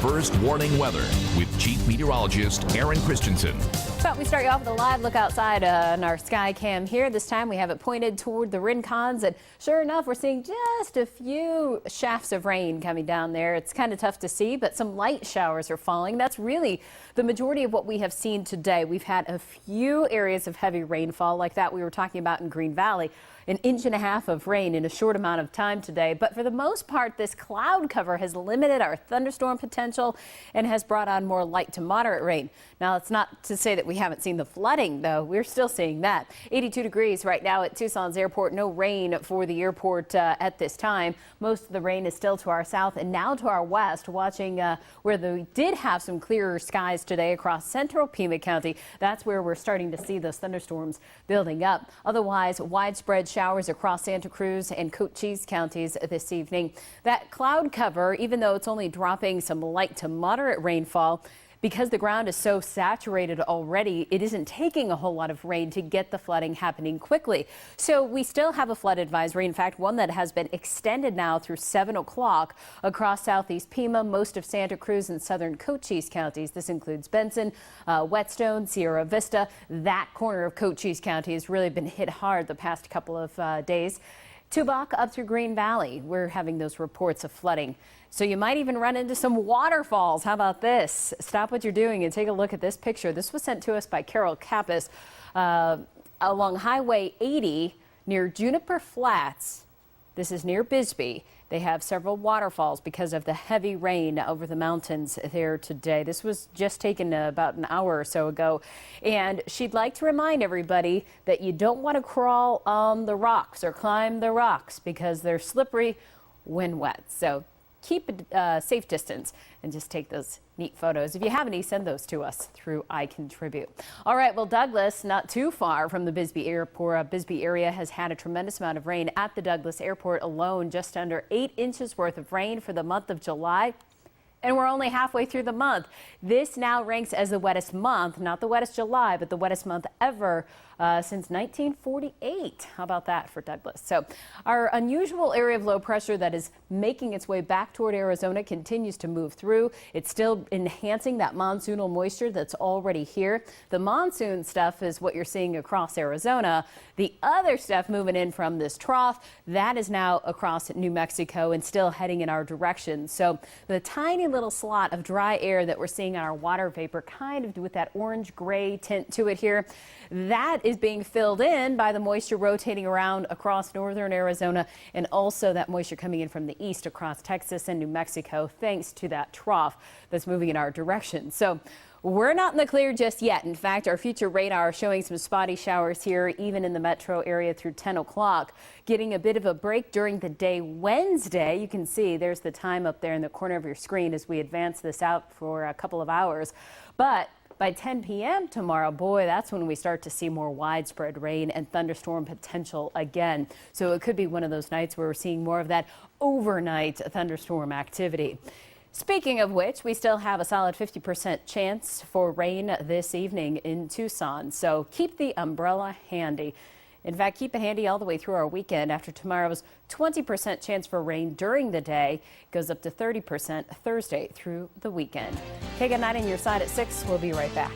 first warning weather with Chief Meteorologist Erin Christiansen. But we start you off with a live look outside on our sky cam here. This time we have it pointed toward the rincons, and sure enough, we're seeing just a few shafts of rain coming down there. It's kind of tough to see, but some light showers are falling. That's really the majority of what we have seen today. We've had a few areas of heavy rainfall like that we were talking about in Green Valley. An inch and a half of rain in a short amount of time today. But for the most part, this cloud cover has limited our thunderstorm potential and has brought on more light to moderate rain. Now, it's not to say that we haven't seen the flooding, though. We're still seeing that. 82 degrees right now at Tucson's airport. No rain for the airport at this time. Most of the rain is still to our south and now to our west, watching where we did have some clearer skies today across central Pima County. That's where we're starting to see those thunderstorms building up. Otherwise, widespread showers across Santa Cruz and Cochise counties this evening. That cloud cover, even though it's only dropping some light to moderate rainfall, because the ground is so saturated already, it isn't taking a whole lot of rain to get the flooding happening quickly. So we still have a flood advisory. In fact, one that has been extended now through 7 o'clock across southeast Pima, most of Santa Cruz and southern Cochise counties. This includes Benson, Whetstone, Sierra Vista. That corner of Cochise County has really been hit hard the past couple of days. Tubac up through Green Valley, we're having those reports of flooding. So you might even run into some waterfalls. How about this? Stop what you're doing and take a look at this picture. This was sent to us by Carol Kappas along Highway 80 near Juniper Flats. This is near Bisbee. They have several waterfalls because of the heavy rain over the mountains there today. This was just taken about an hour or so ago. And she'd like to remind everybody that you don't want to crawl on the rocks or climb the rocks because they're slippery when wet. So keep a safe distance and just take those neat photos. If you have any, send those to us through I Contribute. All right, well, Douglas, not too far from the Bisbee Airport. Bisbee area has had a tremendous amount of rain. At the Douglas Airport alone, just under 8 inches worth of rain for the month of July. And we're only halfway through the month. This now ranks as the wettest month, not the wettest July, but the wettest month ever since 1948. How about that for Douglas? So our unusual area of low pressure that is making its way back toward Arizona continues to move through. It's still enhancing that monsoonal moisture that's already here. The monsoon stuff is what you're seeing across Arizona. The other stuff moving in from this trough, that is now across New Mexico and still heading in our direction. So the tiny little slot of dry air that we're seeing on our water vapor, kind of with that orange gray tint to it here, that is being filled in by the moisture rotating around across northern Arizona and also that moisture coming in from the east across Texas and New Mexico, thanks to that trough that's moving in our direction. So we're not in the clear just yet. In fact, our future radar is showing some spotty showers here, even in the metro area through 10 o'clock. Getting a bit of a break during the day Wednesday. You can see there's the time up there in the corner of your screen as we advance this out for a couple of hours. But by 10 p.m. tomorrow, boy, that's when we start to see more widespread rain and thunderstorm potential again. So it could be one of those nights where we're seeing more of that overnight thunderstorm activity. Speaking of which, we still have a solid 50% chance for rain this evening in Tucson. So keep the umbrella handy. In fact, keep it handy all the way through our weekend. After tomorrow's 20% chance for rain during the day, goes up to 30% Thursday through the weekend. KGUN-9 on your side at 6. We'll be right back.